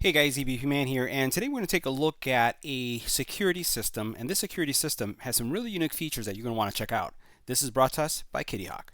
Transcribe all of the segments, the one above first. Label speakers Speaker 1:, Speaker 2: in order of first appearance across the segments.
Speaker 1: Hey guys, EBPMAN here, and today we're going to take a look at a security system, and this security system has some really unique features that you're going to want to check out. This is brought to us by Kittyhok.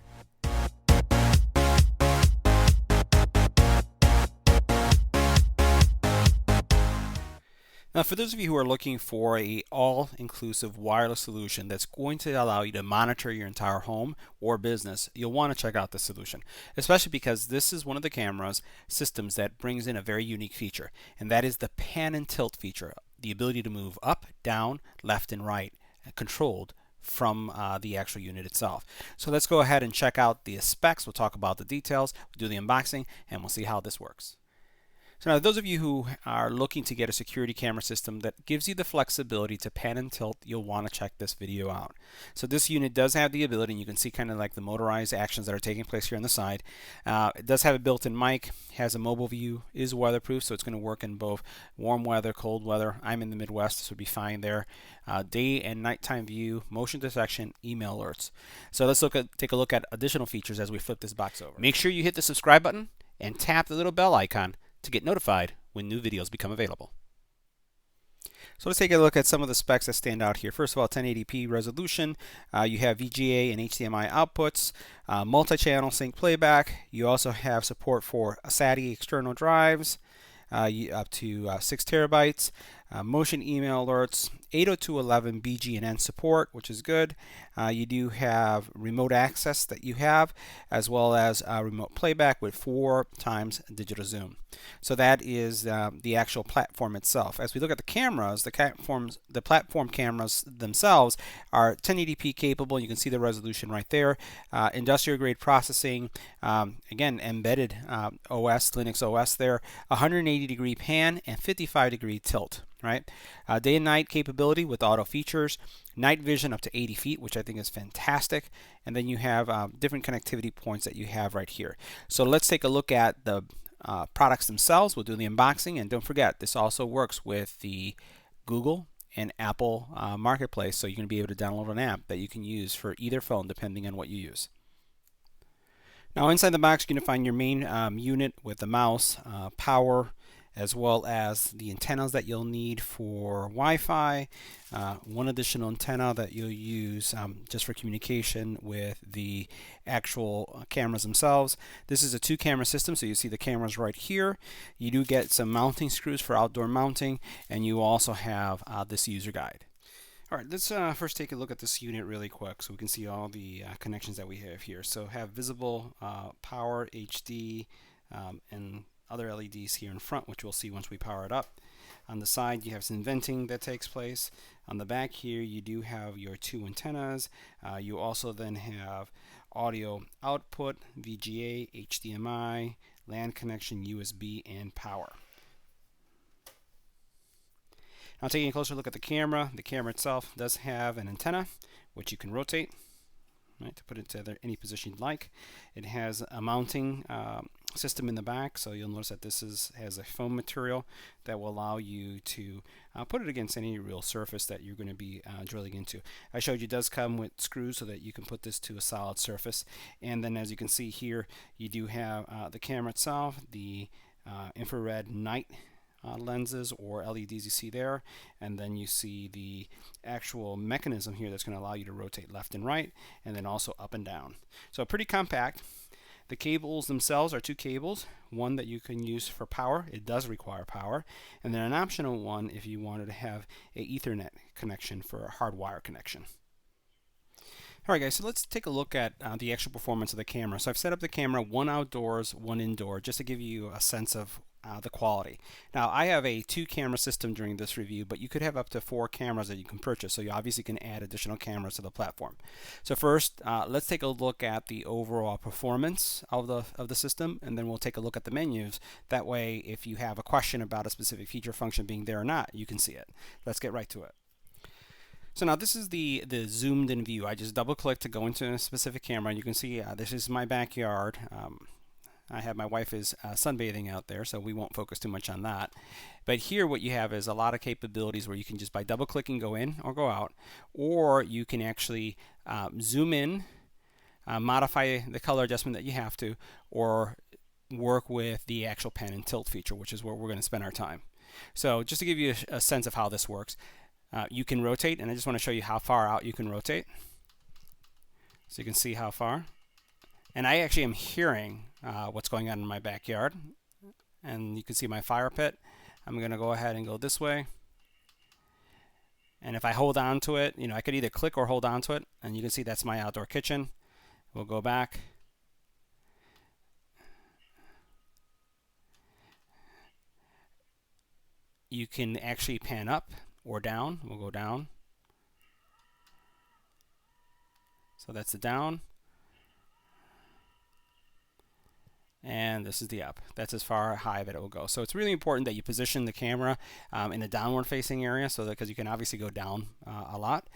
Speaker 1: Now, for those of you who are looking for a all-inclusive wireless solution that's going to allow you to monitor your entire home or business, you'll want to check out this solution, especially because this is one of the camera's systems that brings in a very unique feature, and that is the pan and tilt feature, the ability to move up, down, left, and right, controlled from the actual unit itself. So let's go ahead and check out the specs. We'll talk about the details, we'll do the unboxing, and we'll see how this works. So now those of you who are looking to get a security camera system that gives you the flexibility to pan and tilt, you'll want to check this video out. So this unit does have the ability, and you can see kind of like the motorized actions that are taking place here on the side. It does have a built-in mic, has a mobile view, is weatherproof, so it's going to work in both warm weather, cold weather. I'm in the Midwest, this would be fine there. Day and nighttime view, motion detection, email alerts. So let's take a look at additional features as we flip this box over. Make sure you hit the subscribe button and tap the little bell icon to get notified when new videos become available. So let's take a look at some of the specs that stand out here. First of all, 1080p resolution. You have VGA and HDMI outputs, multi-channel sync playback. You also have support for SATA external drives, up to 6 terabytes. Motion email alerts, 802.11 BGNN support, which is good. You do have remote access that you have, as well as remote playback with 4 times digital zoom. So that is the actual platform itself. As we look at the cameras, the platform cameras themselves are 1080p capable. You can see the resolution right there. Industrial grade processing, again embedded OS, Linux OS there. 180-degree pan and 55-degree tilt. Right, day and night capability with auto features, night vision up to 80 feet, which I think is fantastic, and then you have different connectivity points that you have right here. So let's take a look at the products themselves. We'll do the unboxing, and don't forget, this also works with the Google and Apple Marketplace, so you're going to be able to download an app that you can use for either phone depending on what you use. Now inside the box, you're going to find your main unit with the mouse, power, as well as the antennas that you'll need for Wi-Fi, one additional antenna that you'll use just for communication with the actual cameras themselves. This is a 2-camera system, so you see the cameras right here. You do get some mounting screws for outdoor mounting, and you also have this user guide. All right, let's first take a look at this unit really quick so we can see all the connections that we have here. So have visible power, HD, and other LEDs here in front, which we'll see once we power it up. On the side, you have some venting that takes place. On the back here, you do have your 2 antennas. You also then have audio output, VGA, HDMI, LAN connection, USB, and power. Now taking a closer look at the camera itself does have an antenna, which you can rotate, right, to put it to any position you'd like. It has a mounting system in the back, so you'll notice that this has a foam material that will allow you to put it against any real surface that you're going to be drilling into. I showed you it does come with screws so that you can put this to a solid surface, and then as you can see here, you do have the camera itself, the infrared night lenses or LEDs you see there, and then you see the actual mechanism here that's going to allow you to rotate left and right, and then also up and down. So pretty compact. The cables themselves are 2 cables, one that you can use for power, it does require power, and then an optional one if you wanted to have a Ethernet connection for a hardwire connection. Alright guys, so let's take a look at the actual performance of the camera. So I've set up the camera, 1 outdoors, 1 indoor, just to give you a sense of the quality. Now I have a 2-camera system during this review, but you could have up to 4 cameras that you can purchase, so you obviously can add additional cameras to the platform. So first, let's take a look at the overall performance of the system, and then we'll take a look at the menus. That way, if you have a question about a specific feature function being there or not, you can see it. Let's get right to it. So now this is the zoomed in view. I just double click to go into a specific camera, and you can see this is my backyard. I have my wife is sunbathing out there, so we won't focus too much on that. But here what you have is a lot of capabilities where you can just by double clicking go in or go out, or you can actually zoom in, modify the color adjustment that you have to, or work with the actual pan and tilt feature, which is where we're going to spend our time. So just to give you a sense of how this works, you can rotate, and I just want to show you how far out you can rotate. So you can see how far. And I actually am hearing what's going on in my backyard. And you can see my fire pit. I'm going to go ahead and go this way. And if I hold on to it, I could either click or hold on to it. And you can see that's my outdoor kitchen. We'll go back. You can actually pan up or down. We'll go down. So that's the down. And this is the up. That's as far high that it will go. So it's really important that you position the camera in a downward facing area, so that because you can obviously go down a lot.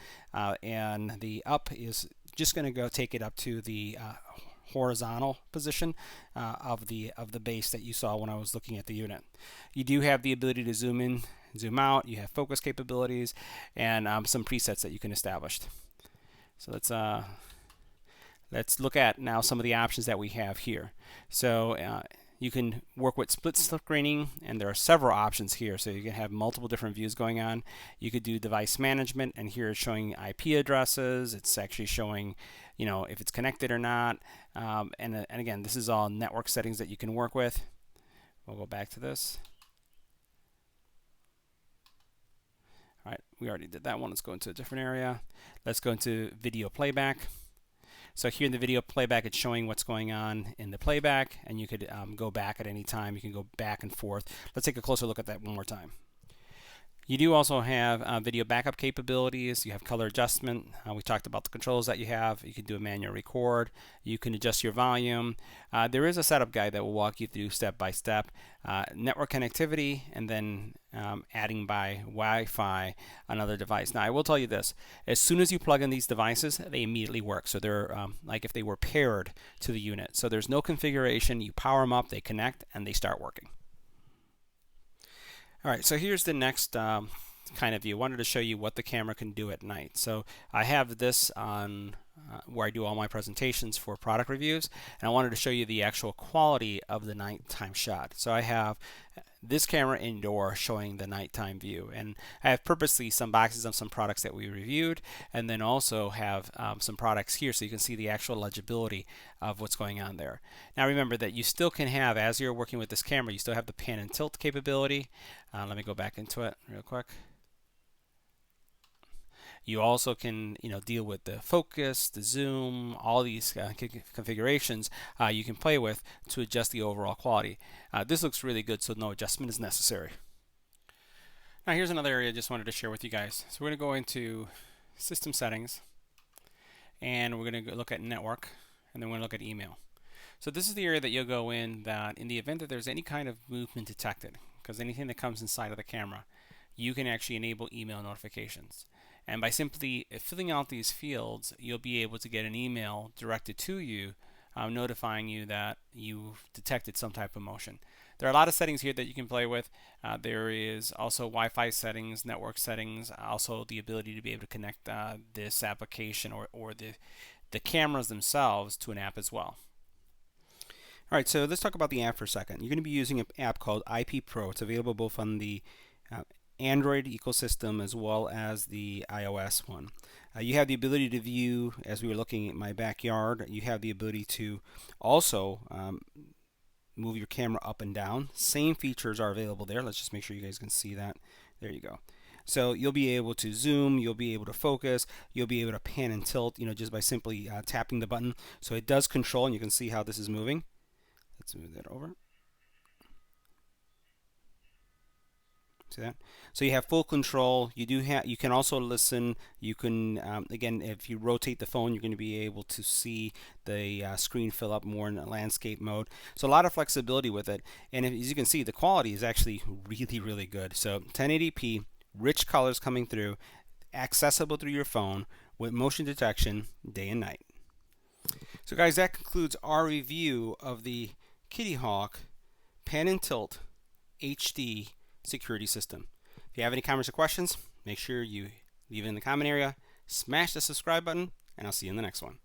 Speaker 1: And the up is just going to go take it up to the horizontal position of the base that you saw when I was looking at the unit. You do have the ability to zoom in, zoom out. You have focus capabilities and some presets that you can establish. So let's look at now some of the options that we have here. So you can work with split screening, and there are several options here. So you can have multiple different views going on. You could do device management, and here it's showing IP addresses. It's actually showing, if it's connected or not. And again, this is all network settings that you can work with. We'll go back to this. All right, we already did that one. Let's go into a different area. Let's go into video playback. So here in the video playback, it's showing what's going on in the playback, and you could go back at any time. You can go back and forth. Let's take a closer look at that one more time. You do also have video backup capabilities. You have color adjustment. We talked about the controls that you have. You can do a manual record. You can adjust your volume. There is a setup guide that will walk you through step by step. Network connectivity, and then adding by Wi-Fi another device. Now I will tell you this: as soon as you plug in these devices, they immediately work. So they're like if they were paired to the unit. So there's no configuration. You power them up, they connect, and they start working. All right, so here's the next kind of view. I wanted to show you what the camera can do at night. So I have this on where I do all my presentations for product reviews, and I wanted to show you the actual quality of the nighttime shot. So I have this camera indoor showing the nighttime view, and I have purposely some boxes of some products that we reviewed, and then also have some products here so you can see the actual legibility of what's going on there. Now remember that you still can have, as you're working with this camera, you still have the pan and tilt capability. Let me go back into it real quick. You also can, deal with the focus, the zoom, all these configurations you can play with to adjust the overall quality. This looks really good, so no adjustment is necessary. Now here's another area I just wanted to share with you guys. So we're going to go into System Settings, and we're going to look at Network, and then we're going to look at Email. So this is the area that you'll go in that in the event that there's any kind of movement detected, because anything that comes inside of the camera, you can actually enable email notifications. And by simply filling out these fields, you'll be able to get an email directed to you notifying you that you've detected some type of motion. There are a lot of settings here that you can play with. There is also Wi-Fi settings, network settings, also the ability to be able to connect this application or the cameras themselves to an app as well. All right, so let's talk about the app for a second. You're going to be using an app called IP Pro. It's available both on the Android ecosystem as well as the iOS one. You have the ability to view, as we were looking at my backyard, you have the ability to also move your camera up and down. Same features are available there. Let's just make sure you guys can see that. There you go. So you'll be able to zoom, you'll be able to focus, you'll be able to pan and tilt, just by simply tapping the button. So it does control, and you can see how this is moving. Let's move that over. See that? So you have full control. You can also listen. You can again, if you rotate the phone, you're going to be able to see the screen fill up more in a landscape mode. So a lot of flexibility with it. And as you can see, the quality is actually really, really good. So 1080p, rich colors coming through, accessible through your phone with motion detection day and night. So guys, that concludes our review of the Kittyhok Pan and Tilt HD security system. If you have any comments or questions, make sure you leave it in the comment area, smash the subscribe button, and I'll see you in the next one.